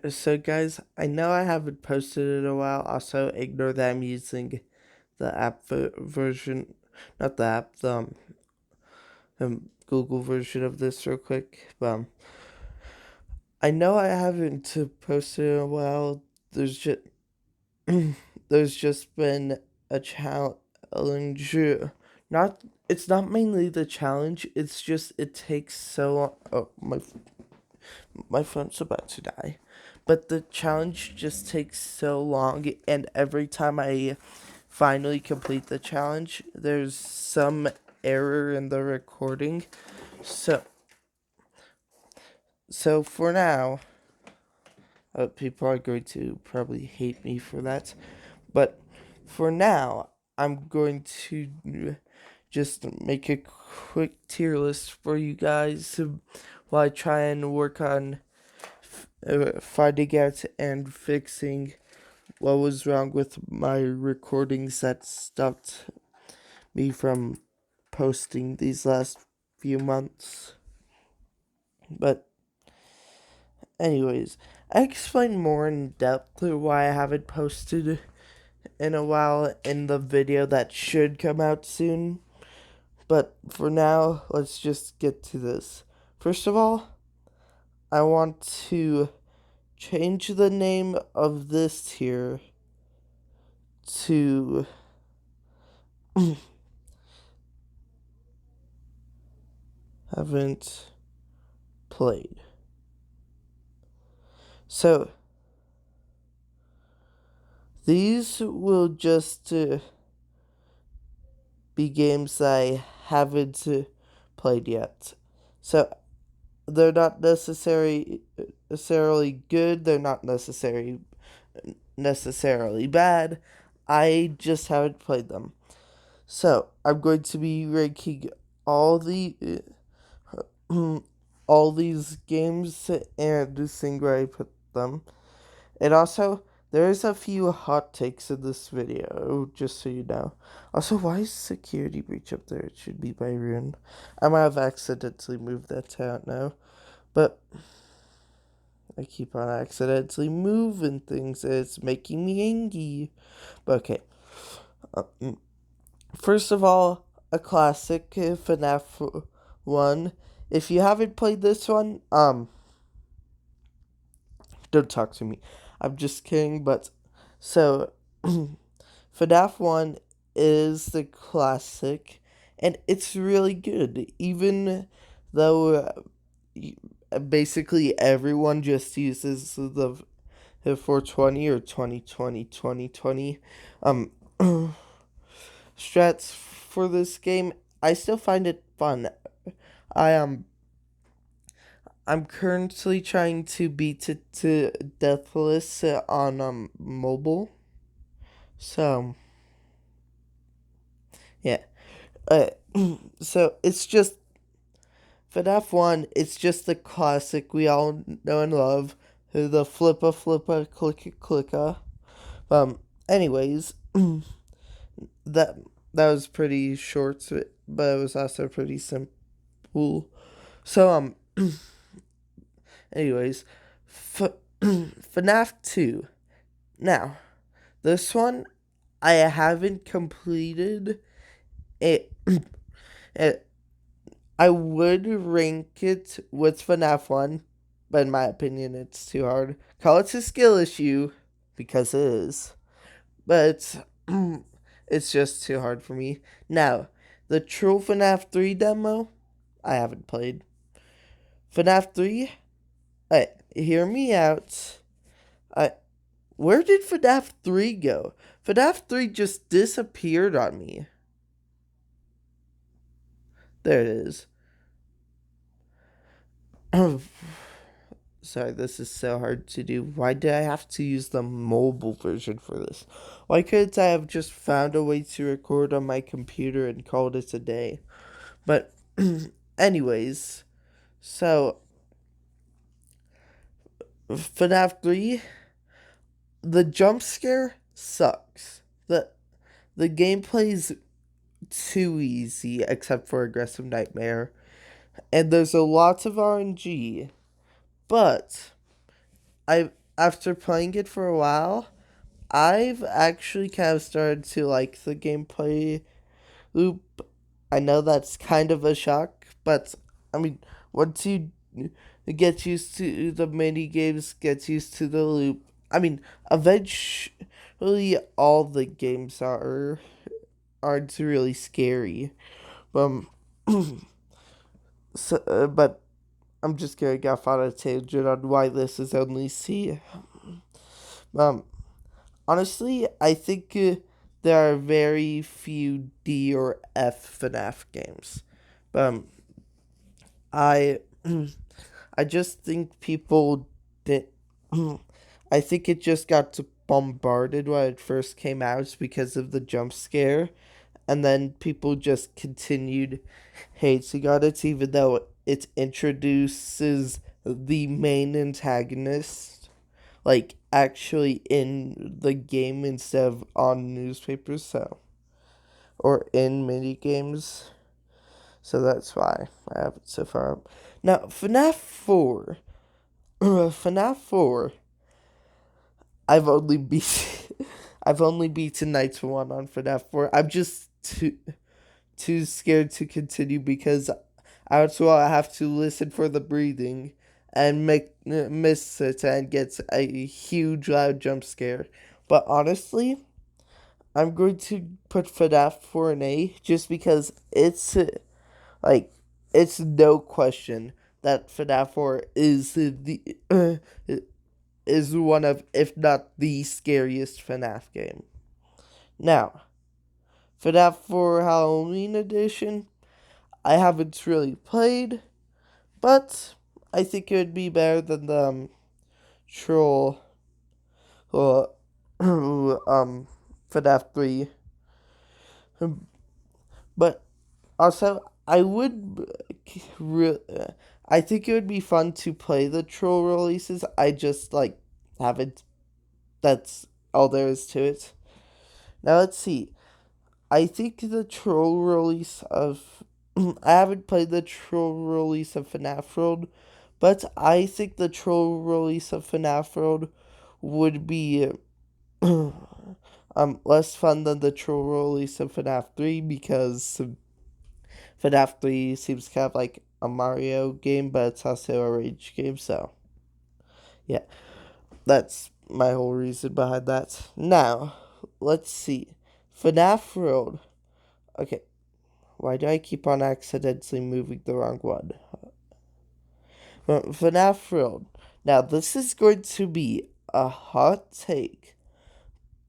So guys, I know I haven't posted in a while. Also, ignore that I'm using the app version, not the app, the Google version of this real quick. I know I haven't posted in a while. There's just there's just been a challenge. Not it's not mainly the challenge. It's just it takes so long. Oh, my phone's about to die. But the challenge just takes so long, and every time I finally complete the challenge, there's some error in the recording. So, so for now, people are going to probably hate me for that. But for now, I'm going to just make a quick tier list for you guys while I try and work on finding out and fixing what was wrong with my recordings that stopped me from posting these last few months. But anyways, I explained more in depth why I haven't posted in a while in the video that should come out soon. But for now, let's just get to this. First of all, I want to change the name of this tier to haven't played. So these will just be games I haven't played yet. So they're not necessarily good. They're not necessarily bad. I just haven't played them. So I'm going to be ranking all the all these games and seeing where I put them. And also, there's a few hot takes in this video, just so you know. Also, why is security breach up there? It should be by Rune. I might have accidentally moved that out now. But I keep on accidentally moving things. And it's making me angry. But okay. First of all, a classic FNaF 1. If you haven't played this one, don't talk to me. I'm just kidding, but so FNaF 1 is the classic and it's really good even though basically everyone just uses the 420 or 2020 strats for this game. I still find it fun. I I'm currently trying to beat it to Deathless on mobile. So yeah. Uh, so it's just FNaF 1, it's just the classic we all know and love. The flippa flippa clicka clicka. Anyways, that that was pretty short, but it was also pretty simple. So anyways, FNaF 2. Now, this one I haven't completed. It, it I would rank it with FNaF 1, but in my opinion, it's too hard. Call it a skill issue, because it is. But it's just too hard for me. Now, the true FNaF 3 demo, I haven't played. FNaF 3, hear me out. Where did FNaF 3 go? FNaF 3 just disappeared on me. There it is. Sorry, this is so hard to do. Why did I have to use the mobile version for this? Why couldn't I have just found a way to record on my computer and called it a day? But, anyways, so FNaF 3, the jump scare sucks. The gameplay's too easy, except for Aggressive Nightmare. And there's a lot of RNG. But I after playing it for a while, I've actually kind of started to like the gameplay loop. I know that's kind of a shock, but I mean, once you get used to the mini games, get used to the loop. I mean, eventually all the games aren't really scary. Um, but I'm just gonna get off on a tangent on why this is only C. Um, Honestly, I think there are very few D or F FNaF games. Um, I I just think people did. I think it just got bombarded when it first came out because of the jump scare, and then people just continued hating on it, even though it introduces the main antagonist, like actually in the game instead of on newspapers, so or in mini games. So that's why I have it so far. Now, FNaF 4. FNaF 4, I've only beat I've only beaten Night 1 on FNaF 4. I'm just too scared to continue because I have to listen for the breathing and miss it and get a huge loud jump scare. But honestly, I'm going to put FNaF 4 an A just because like it's no question that FNaF 4 is the is one of, if not the scariest FNaF game. Now, FNaF 4 Halloween Edition, I haven't really played, but I think it would be better than the Troll uh, FNaF 3. But also, I think it would be fun to play the Troll releases. I just haven't. That's all there is to it. Now let's see. I think the Troll release of I haven't played the Troll release of FNaF World, but I think the Troll release of FNaF World would be less fun than the Troll release of FNaF 3 because FNaF 3 seems kind of like a Mario game, but it's also a Rage game, so yeah. That's my whole reason behind that. Now, let's see. FNaF World. Okay, why do I keep on accidentally moving the wrong one? FNaF World. Now, this is going to be a hot take,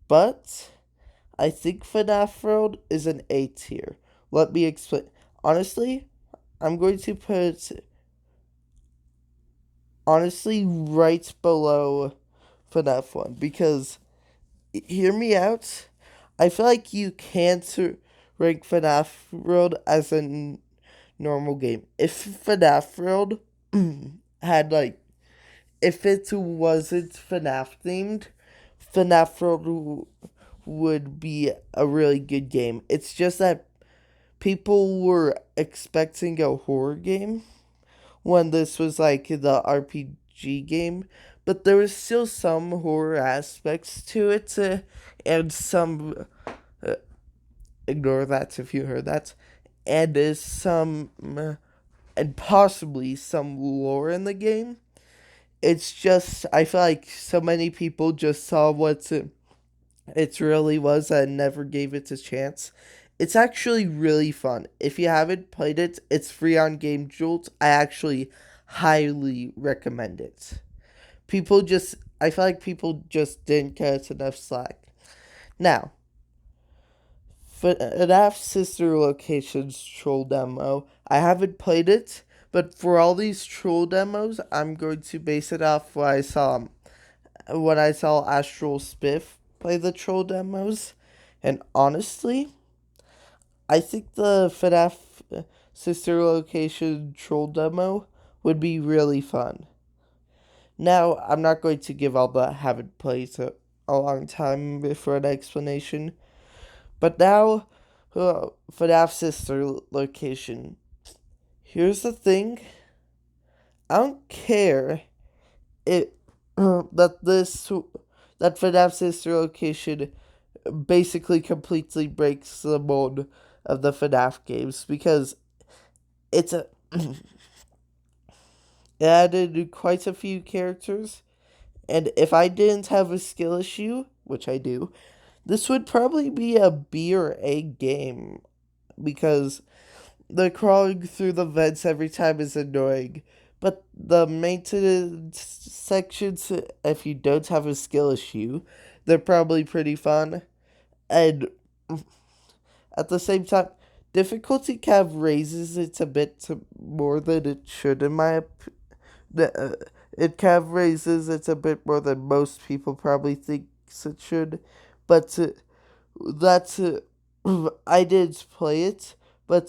but I think FNaF World is an A tier. Let me explain. Honestly, I'm going to put right below FNaF 1 because, hear me out, I feel like you can't rank FNaF World as a normal game. If FNaF World had if it wasn't FNaF themed, FNaF World would be a really good game. It's just that people were expecting a horror game when this was like the RPG game, but there was still some horror aspects to it, and some ignore that if you heard that, and and possibly some lore in the game. It's just I feel like so many people just saw what it really was and never gave it a chance. It's actually really fun. If you haven't played it, it's free on Game Jolt. I actually highly recommend it. I feel like people just didn't get enough slack. Now, FNAF Sister Locations troll demo. I haven't played it, but for all these troll demos, I'm going to base it off what I saw when I saw Astral Spiff play the troll demos. And honestly, I think the FNAF Sister Location troll demo would be really fun. Now, I'm not going to give all the haven't played a long time for an explanation, but now, FNAF Sister Location. Here's the thing. I don't care if that FNAF sister location basically completely breaks the mold of the FNAF games because it's a it added quite a few characters, and if I didn't have a skill issue, which I do, this would probably be a B or A game because the crawling through the vents every time is annoying. But the maintenance sections, if you don't have a skill issue, they're probably pretty fun. And at the same time, difficulty cap raises it a bit more than it should, in my opinion. It cap raises it a bit more than most people probably think it should. But that's I did play it, but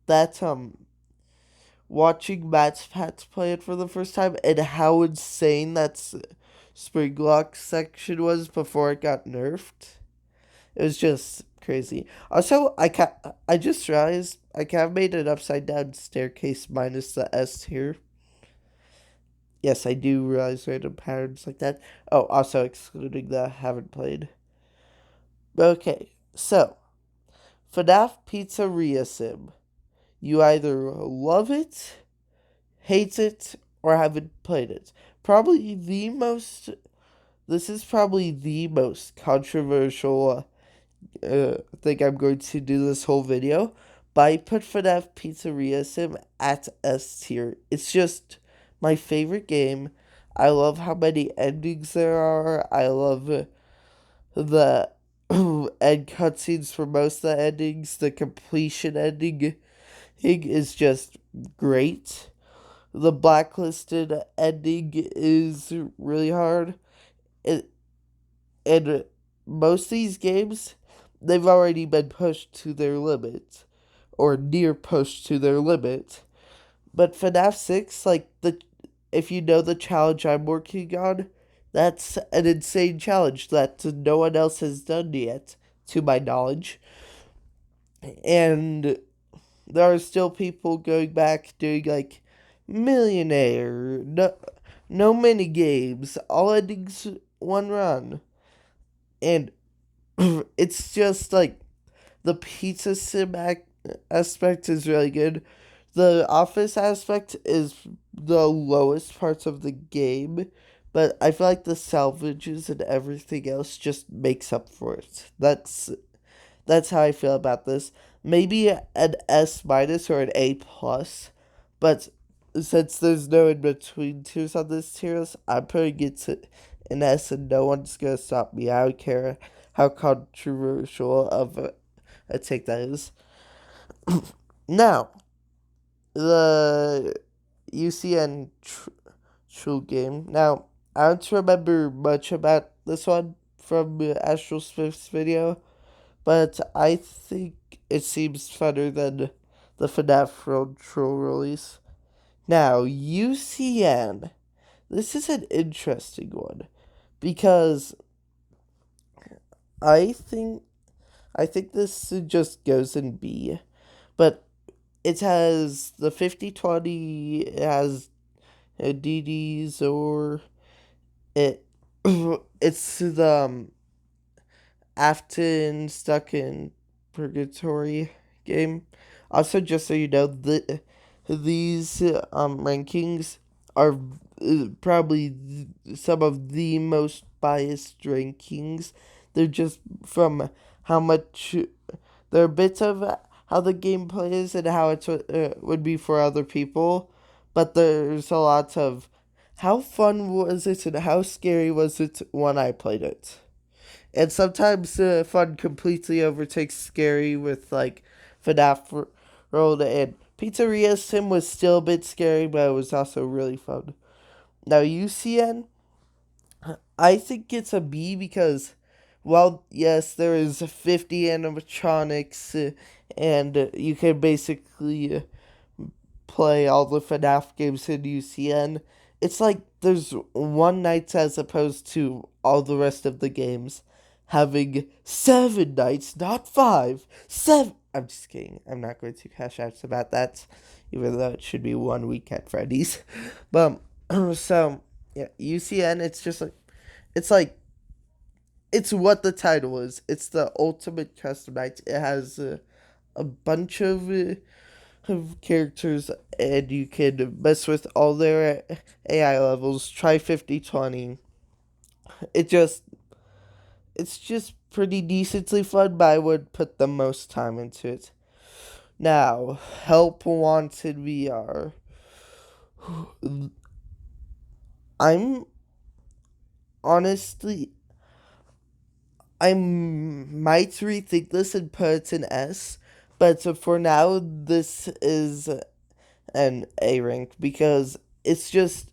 that watching Matt's Pat play it for the first time and how insane that spring lock section was before it got nerfed. It was just crazy. Also, I just realized I kind of made an upside down staircase minus the S here. Yes, I do realize random patterns like that. Oh, also excluding the haven't played. Okay, so FNAF Pizzeria Sim. You either love it, hate it, or haven't played it. This is probably the most controversial thing I'm going to do this whole video. But I put FNAF Pizzeria Sim at S tier. It's just my favorite game. I love how many endings there are. I love the end cutscenes for most of the endings. The completion ending is just great. The blacklisted ending is really hard. It, and most of these games, they've already been pushed to their limit, or near pushed to their limit. But FNAF 6, if you know the challenge I'm working on, that's an insane challenge that no one else has done yet, to my knowledge. And there are still people going back doing like Millionaire, no mini games, all endings one run. And it's just like the pizza sim aspect is really good. The office aspect is the lowest parts of the game, but I feel like the salvages and everything else just makes up for it. That's how I feel about this. Maybe an S minus or an A plus, but since there's no in between tiers on this tier list, I'm putting it to an S, and no one's gonna stop me. I don't care how controversial of a take that is. Now, the UCN True game. Now, I don't remember much about this one from Astral Swift's video, but I think it seems funner than the FNAF World Troll release. Now, UCN. This is an interesting one because I think I think this just goes in B, but it has the 50/20. It has DDs, or it it's the Afton Stuck in Purgatory game. Also, just so you know, these rankings are probably some of the most biased rankings. They're just from how much they're bits of how the game plays and how it would be for other people, but there's a lot of how fun was it and how scary was it when I played it. And sometimes fun completely overtakes scary with like FNAF World, and Pizzeria Sim was still a bit scary, but it was also really fun. Now UCN, I think it's a B because, well, yes, there is 50 animatronics, and you can basically play all the FNAF games in UCN. It's like there's one night as opposed to all the rest of the games having 7 nights, not 5. 7. I'm just kidding. I'm not going to cash outs about that, even though it should be 1 week at Freddy's. But so Yeah, UCN. It's like it's what the title is. It's the ultimate custom night. It has a bunch of characters, and you can mess with all their AI levels. Try 50/20. It just it's just pretty decently fun, but I would put the most time into it. Now, Help Wanted VR. I'm honestly, I might rethink this and put it in S, but for now, this is an A rank because it's just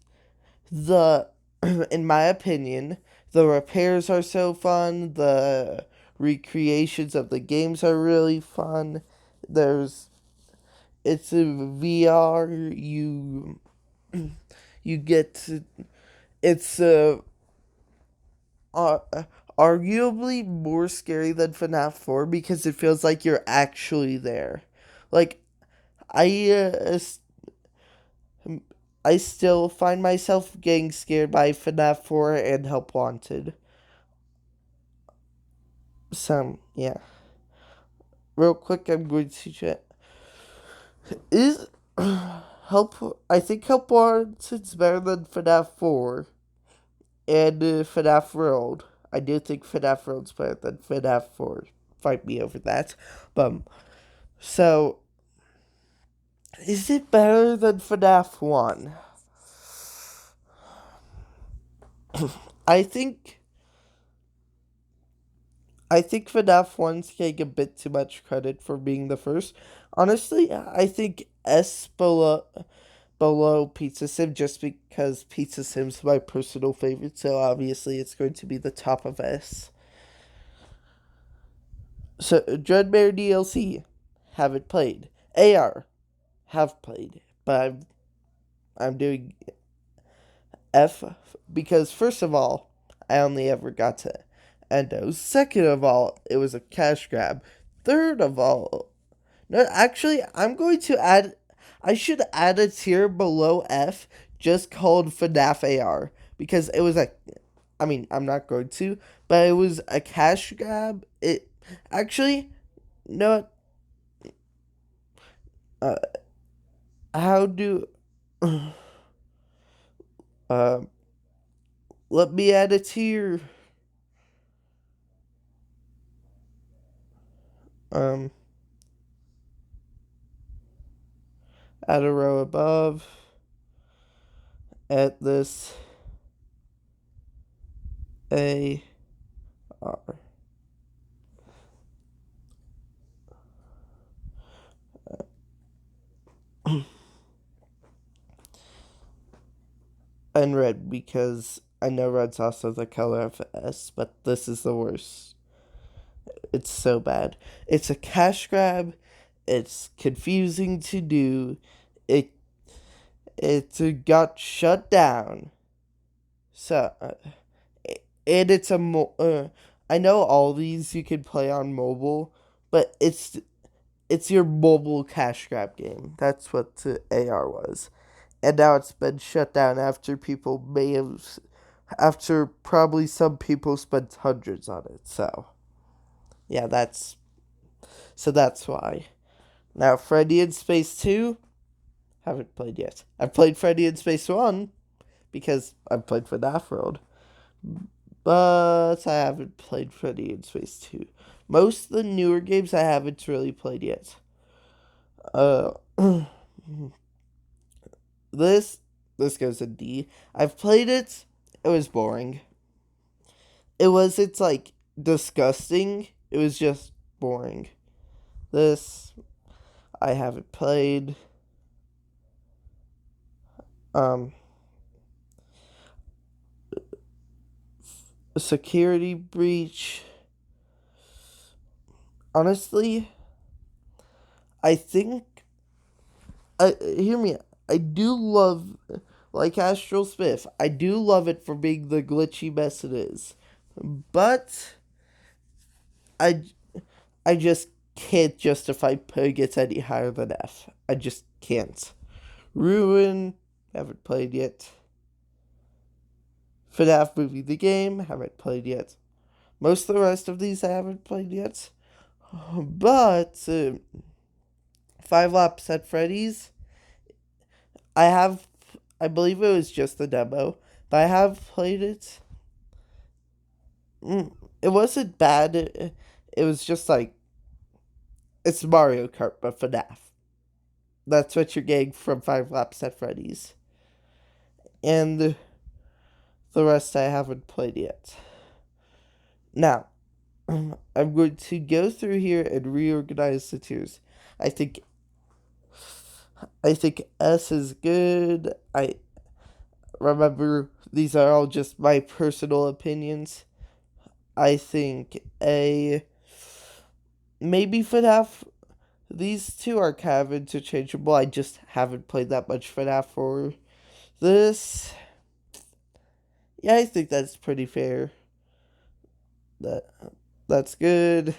the, in my opinion, the repairs are so fun, the recreations of the games are really fun. There's, it's a VR, you get to, it's uh, arguably more scary than FNaF 4 because it feels like you're actually there. Like, I, uh, I still find myself getting scared by FNaF 4 and Help Wanted. So, yeah. Real quick, I'm going to check. Is I think Help Wanted's better than FNaF 4 and FNaF World. I do think FNaF World's better than FNaF 4. Fight me over that. So, is it better than FNaF 1? I think I think FNaF 1's getting a bit too much credit for being the first. Honestly, I think S below Pizza Sim just because Pizza Sim's my personal favorite, so obviously it's going to be the top of S. So Dreadmare DLC, haven't played. AR, have played, but I'm doing F because first of all, I only ever got to Endos. Second of all, it was a cash grab. Third of all, no, actually, I'm going to add. I should add a tier below F just called FNAF AR because it was a. I mean, I'm not going to, but it was a cash grab. It actually, no. Uh, how do? Uh, let me add a tier. Um, add a row above. At this AR. And red because I know red's also the color of S, but this is the worst. It's so bad. It's a cash grab. It's confusing to do. It it got shut down. So and it's I know all these you can play on mobile, but it's your mobile cash grab game. That's what the AR was. And now it's been shut down after after probably some people spent hundreds on it. So, yeah, that's why. Now, Freddy in Space 2, haven't played yet. I've played Freddy in Space 1 because I've played FNAF World, but I haven't played Freddy in Space 2. Most of the newer games I haven't really played yet. Uh, this this goes in D. I've played it. It was boring. It's like disgusting. It was just boring. This I haven't played. Um Security breach. Honestly, I think hear me. I do love like Astral Spiff. I do love it for being the glitchy mess it is. But I I just can't justify putting it any higher than F. I just can't. Ruin, haven't played yet. FNaF Movie the Game, haven't played yet. Most of the rest of these I haven't played yet. But Five Laps at Freddy's, I have, I believe it was just the demo, but I have played it. It wasn't bad. It was just like, it's Mario Kart, but FNaF. That's what you're getting from Five Laps at Freddy's. And the rest I haven't played yet. Now, I'm going to go through here and reorganize the tiers. I think S is good. I remember these are all just my personal opinions. I think A, maybe FNaF. These two are kind of interchangeable. I just haven't played that much FNaF for this. Yeah, I think that's pretty fair. That's good.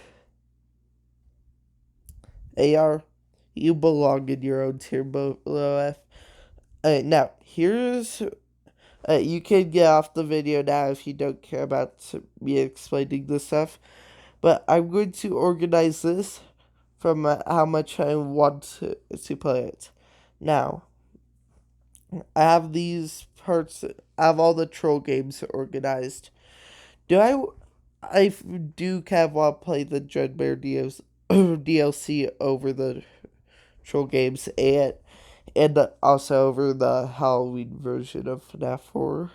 AR, you belong in your own tier below F. Now, here's... you can get off the video now if you don't care about me explaining this stuff. But I'm going to organize this from how much I want to play it. Now, I have these parts... I have all the troll games organized. I do kind of want to play the Dreadbear DLC over the troll games and also over the Halloween version of FNaF 4.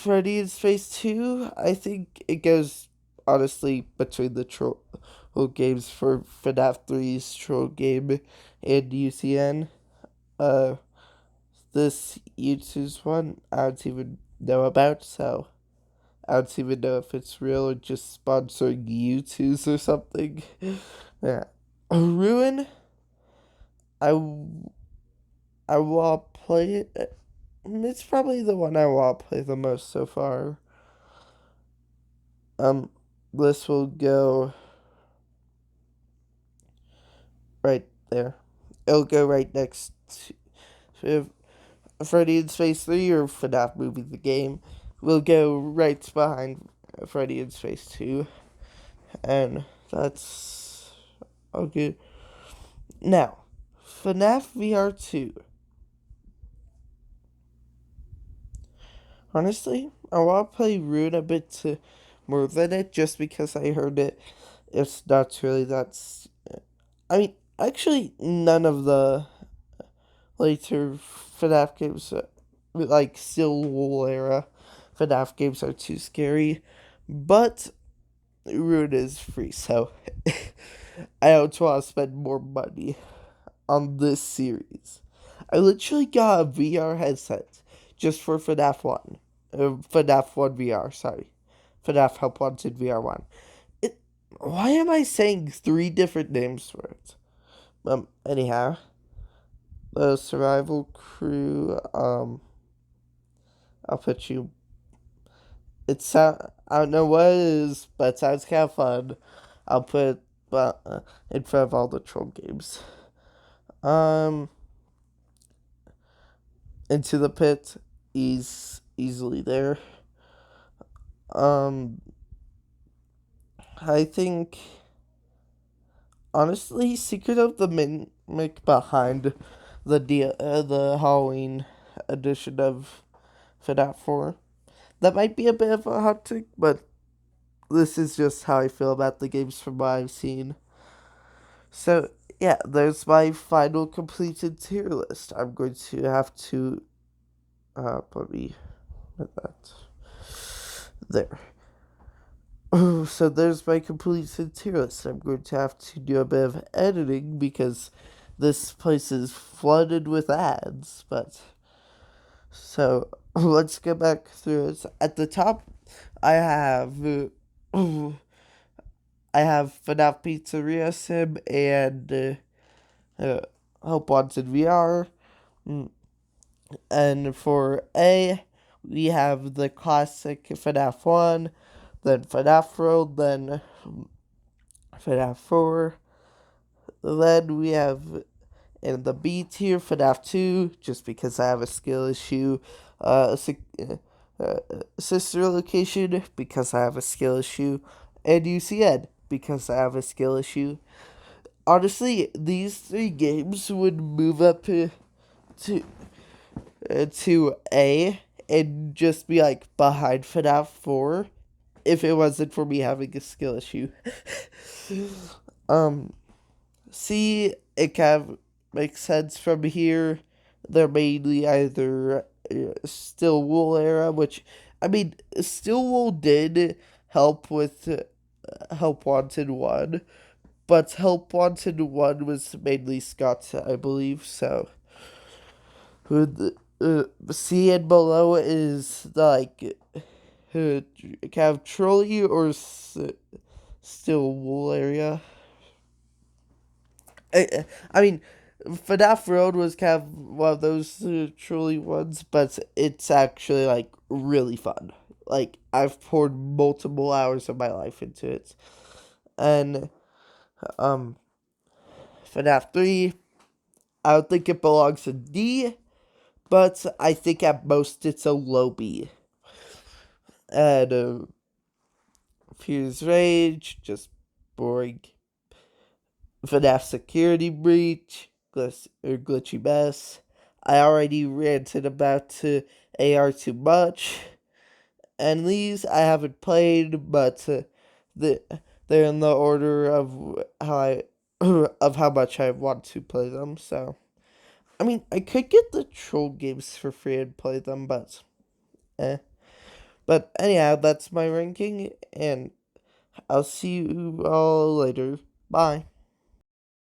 Freddy in Space 2, I think it goes honestly between the troll games for FNaF 3's troll game and UCN. This YouTube's one I don't even know about, so I don't even know if it's real or just sponsoring YouTube's or something. Yeah. Ruin, I will play it. It's probably the one I will play the most so far. This will go right there. It'll go right next to Freddy in Space 3 or FNaF Movie the Game. Will go right behind Freddy in Space 2. And that's okay. Now, FNaF VR 2. Honestly, I want to play Rune a bit more than it just because I heard it's not really that. I mean, actually, none of the later FNaF games, like Still Wool era FNaF games, are too scary. But Rune is free, so I don't want to spend more money on this series. I literally got a VR headset just for FNaF 1. FNaF 1 VR, sorry. FNaF Help Wanted VR 1. Why am I saying 3 different names for it? Anyhow, the survival crew, I'll put you... I don't know what it is, but it sounds kind of fun. I'll put it in front of all the troll games. Into the Pit, easily there. I think, honestly, Secret of the Mimic behind the Halloween edition of FNaF 4. That might be a bit of a hot take, but this is just how I feel about the games from what I've seen. So, yeah, there's my final completed tier list. I'm going to have to, let me put that there. So there's my completed tier list. I'm going to have to do a bit of editing because this place is flooded with ads. But so let's go back through it. At the top, I have FNaF Pizzeria Sim and Hope Wanted VR. And for A, we have the classic FNaF 1, then FNaF World, then FNaF 4. Then we have In the B tier, FNaF 2, just because I have a skill issue. Uh, uh, Sister Location, because I have a skill issue. And UCN, because I have a skill issue. Honestly, these three games would move up to, to A and just be like behind FNaF 4 if it wasn't for me having a skill issue. um, C, it kind of makes sense from here. They're mainly either Still Wool era, which, I mean, Still Wool did help with Help Wanted 1, but Help Wanted 1 was mainly Scott's, I believe, so. C and below is like kind of trolley or Still Wool area. I mean, FNaF Road was kind of one of those truly ones, but it's actually like really fun. Like I've poured multiple hours of my life into it, and um, FNaF 3, I don't think it belongs in D, but I think at most it's a low B. And Fuse Rage, just boring. FNaF Security Breach, Glitchy Mess. I already ranted about AR too much. And these I haven't played, but they're in the order of how I of how much I want to play them. So I mean, I could get the troll games for free and play them, but eh. But anyhow, that's my ranking, and I'll see you all later. Bye.